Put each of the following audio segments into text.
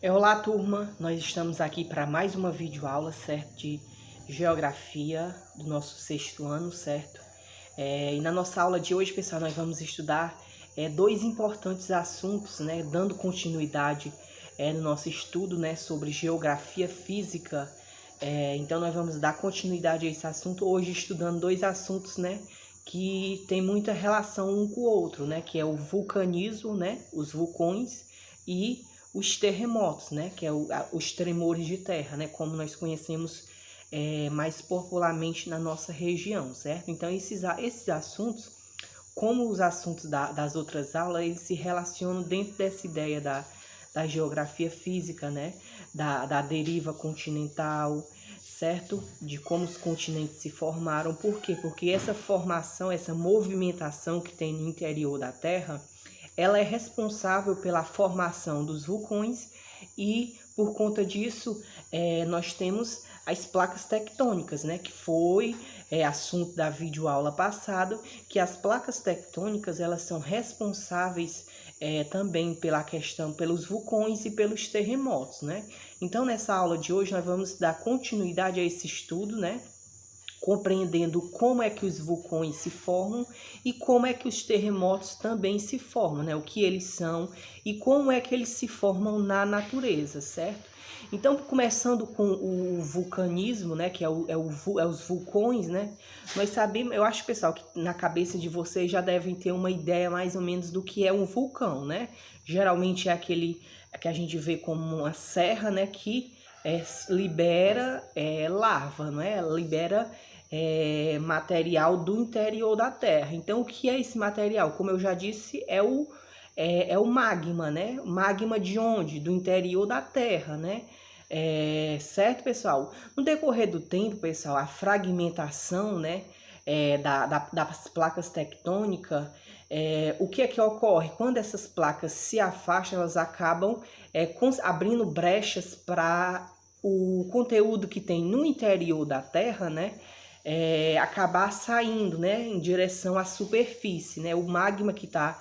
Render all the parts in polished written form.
Olá, turma! Nós estamos aqui para mais uma videoaula, certo? De Geografia do nosso sexto ano, certo? E na nossa aula de hoje, pessoal, nós vamos estudar dois importantes assuntos, né? Dando continuidade no nosso estudo, né? Sobre Geografia Física. Então, nós vamos dar continuidade a esse assunto hoje, estudando dois assuntos, né? Que tem muita relação um com o outro, né? Que é o vulcanismo, né? Os vulcões e os terremotos, né, que é os tremores de terra, né, como nós conhecemos mais popularmente na nossa região, certo? Então, esses assuntos, como os assuntos das outras aulas, eles se relacionam dentro dessa ideia da geografia física, né, da deriva continental, certo? De como os continentes se formaram. Por quê? Porque essa formação, essa movimentação que tem no interior da Terra, ela é responsável pela formação dos vulcões e, por conta disso, nós temos as placas tectônicas, né? Que foi assunto da videoaula passada, que as placas tectônicas elas são responsáveis também pela questão, pelos vulcões e pelos terremotos, né? Então, nessa aula de hoje, nós vamos dar continuidade a esse estudo, né? Compreendendo como é que os vulcões se formam e como é que os terremotos também se formam, né? O que eles são e como é que eles se formam na natureza, certo? Então, começando com o vulcanismo, né? Que é os vulcões, né? Nós sabemos, eu acho, pessoal, que na cabeça de vocês já devem ter uma ideia mais ou menos do que é um vulcão, né? Geralmente é aquele que a gente vê como uma serra, né? Que libera lava, não é? Libera material do interior da Terra. Então, o que é esse material? Como eu já disse, é o magma, né? Magma de onde? Do interior da Terra, né? Certo, pessoal? No decorrer do tempo, pessoal, a fragmentação, né? Das placas tectônicas, o que é que ocorre? Quando essas placas se afastam, elas acabam abrindo brechas para o conteúdo que tem no interior da Terra, né? Acabar saindo, né, em direção à superfície, né? O magma que está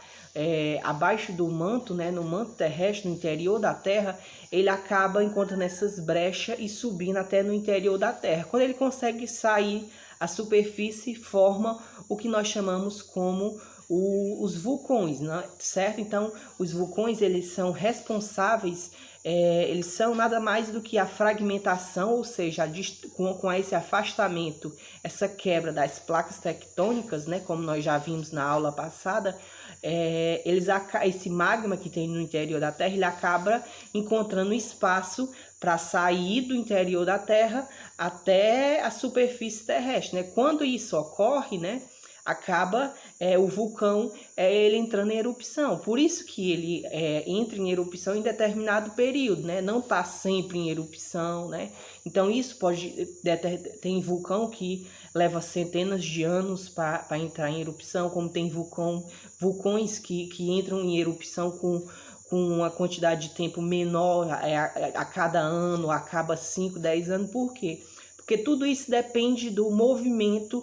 abaixo do manto, né, no manto terrestre, no interior da Terra, ele acaba encontrando essas brechas e subindo até no interior da Terra. Quando ele consegue sair à superfície, forma o que nós chamamos como os vulcões, né? Certo? Então, os vulcões eles são responsáveis, eles são nada mais do que a fragmentação, ou seja, com esse afastamento, essa quebra das placas tectônicas, né? Como nós já vimos na aula passada, esse magma que tem no interior da Terra, ele acaba encontrando espaço para sair do interior da Terra até a superfície terrestre, né? Quando isso ocorre, né? Acaba o vulcão ele entrando em erupção. Por isso que ele entra em erupção em determinado período, né? Não está sempre em erupção, né? Então isso tem vulcão que leva centenas de anos para entrar em erupção, como tem vulcões que entram em erupção com uma quantidade de tempo menor a cada ano, a cada 5, 10 anos. Por quê? Porque tudo isso depende do movimento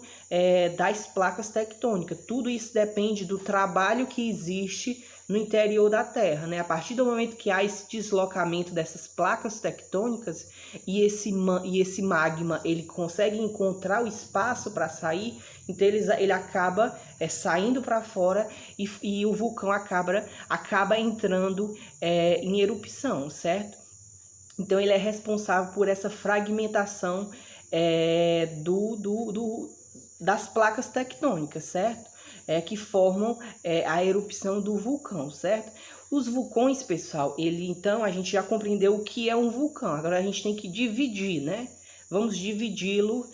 das placas tectônicas. Tudo isso depende do trabalho que existe no interior da Terra, né? A partir do momento que há esse deslocamento dessas placas tectônicas e esse magma ele consegue encontrar o espaço para sair, então ele acaba saindo para fora e o vulcão acaba entrando em erupção, certo? Então ele é responsável por essa fragmentação das placas tectônicas, certo? Que formam a erupção do vulcão, certo? Os vulcões, pessoal, então a gente já compreendeu o que é um vulcão. Agora a gente tem que dividir, né? Vamos dividi-lo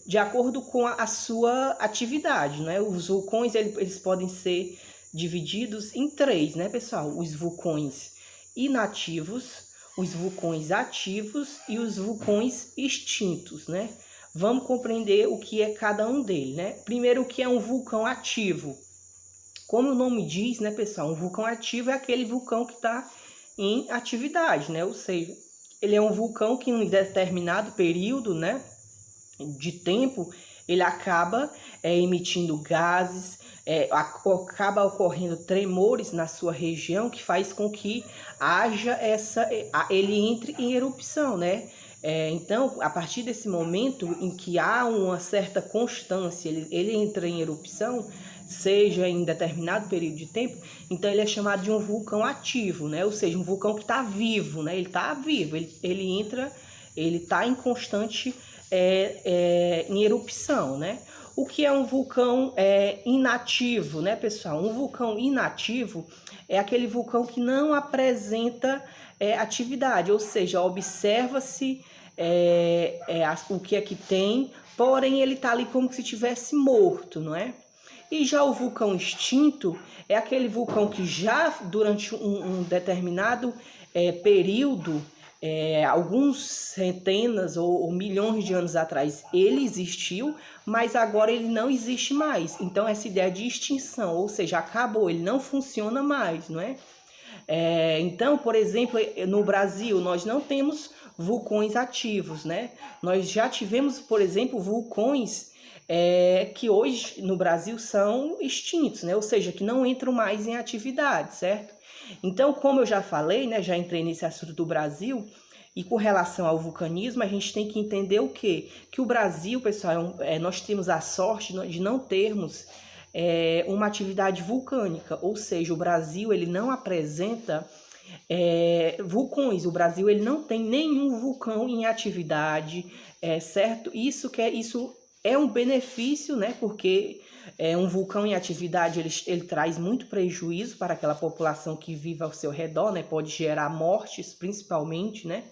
de acordo com a sua atividade, né? Os vulcões eles podem ser divididos em 3, né, pessoal? Os vulcões inativos, os vulcões ativos e os vulcões extintos, né? Vamos compreender o que é cada um deles, né? Primeiro, o que é um vulcão ativo? Como o nome diz, né, pessoal? Um vulcão ativo é aquele vulcão que está em atividade, né? Ou seja, ele é um vulcão que em determinado período, né, de tempo, ele acaba emitindo gases, acaba ocorrendo tremores na sua região que faz com que haja ele entre em erupção, né? Então, a partir desse momento em que há uma certa constância, ele entra em erupção, seja em determinado período de tempo, então ele é chamado de um vulcão ativo, né? Ou seja, um vulcão que está vivo, né? Ele está vivo, ele está em constante em erupção, né? O que é um vulcão inativo, né, pessoal? Um vulcão inativo é aquele vulcão que não apresenta atividade, ou seja, observa-se o que é que tem, porém ele está ali como se estivesse morto, não é? E já o vulcão extinto é aquele vulcão que já durante um determinado período, alguns centenas ou milhões de anos atrás, ele existiu, mas agora ele não existe mais. Então essa ideia de extinção, ou seja, acabou, ele não funciona mais, não é? Então, por exemplo, no Brasil, nós não temos vulcões ativos, né? Nós já tivemos, por exemplo, vulcões que hoje no Brasil são extintos, né? Ou seja, que não entram mais em atividade, certo? Então, como eu já falei, né, já entrei nesse assunto do Brasil, e com relação ao vulcanismo, a gente tem que entender o quê? Que o Brasil, pessoal, nós temos a sorte de não termos uma atividade vulcânica, ou seja, o Brasil ele não apresenta vulcões, o Brasil ele não tem nenhum vulcão em atividade, certo? Isso é um benefício, né? Porque um vulcão em atividade ele traz muito prejuízo para aquela população que vive ao seu redor, né? Pode gerar mortes, principalmente, né?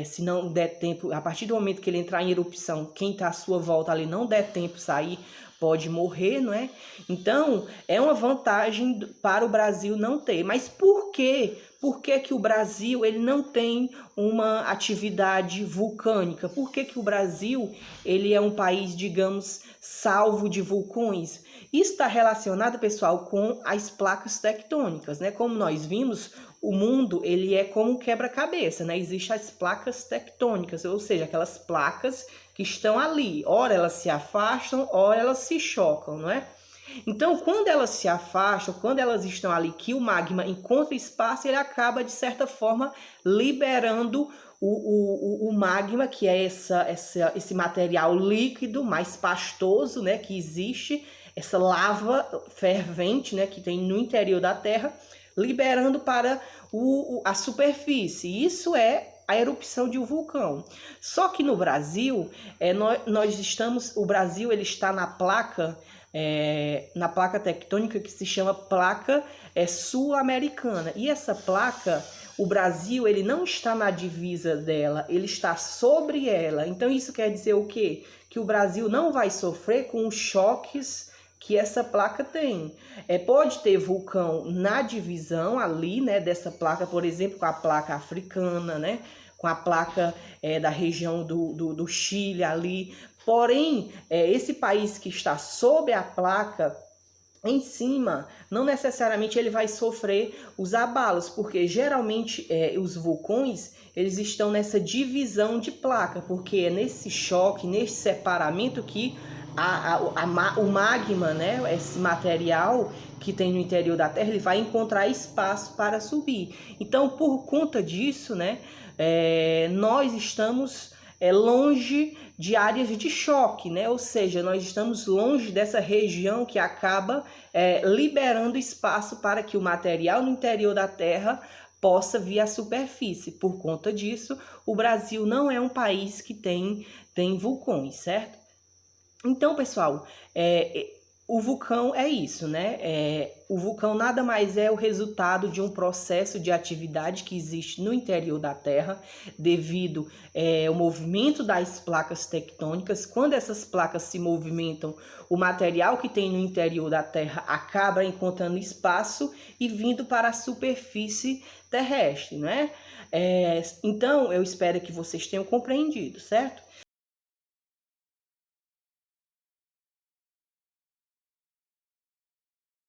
Se não der tempo, a partir do momento que ele entrar em erupção, quem está à sua volta ali não der tempo sair, pode morrer, não é? Então, é uma vantagem para o Brasil não ter. Mas por quê? Por que que o Brasil ele não tem uma atividade vulcânica? Por que que o Brasil ele é um país, digamos, salvo de vulcões? Isso está relacionado, pessoal, com as placas tectônicas, né? Como nós vimos, o mundo ele é como um quebra-cabeça, né? Existem as placas tectônicas, ou seja, aquelas placas que estão ali. Ora elas se afastam, ora elas se chocam, não é? Então, quando elas se afastam, quando elas estão ali, que o magma encontra espaço, ele acaba, de certa forma, liberando o magma, que é esse material líquido mais pastoso, né, que existe, essa lava fervente, né, que tem no interior da Terra, liberando para a superfície. Isso é a erupção de um vulcão. Só que no Brasil, o Brasil ele está na placa tectônica que se chama placa sul-americana. E essa placa, o Brasil ele não está na divisa dela, ele está sobre ela. Então isso quer dizer o quê? Que o Brasil não vai sofrer com os choques que essa placa tem. Pode ter vulcão na divisão ali, né, dessa placa, por exemplo, com a placa africana, né, com a placa da região do Chile ali. Porém, esse país que está sob a placa em cima, não necessariamente ele vai sofrer os abalos, porque geralmente os vulcões eles estão nessa divisão de placa, porque é nesse choque, nesse separamento que o magma, né, esse material que tem no interior da Terra, ele vai encontrar espaço para subir. Então, por conta disso, né, nós estamos longe de áreas de choque, né? Ou seja, nós estamos longe dessa região que acaba liberando espaço para que o material no interior da Terra possa vir à superfície. Por conta disso, o Brasil não é um país que tem vulcões, certo? Então, pessoal, o vulcão é isso, né? O vulcão nada mais é o resultado de um processo de atividade que existe no interior da Terra devido ao movimento das placas tectônicas. Quando essas placas se movimentam, o material que tem no interior da Terra acaba encontrando espaço e vindo para a superfície terrestre, né? Então, eu espero que vocês tenham compreendido, certo?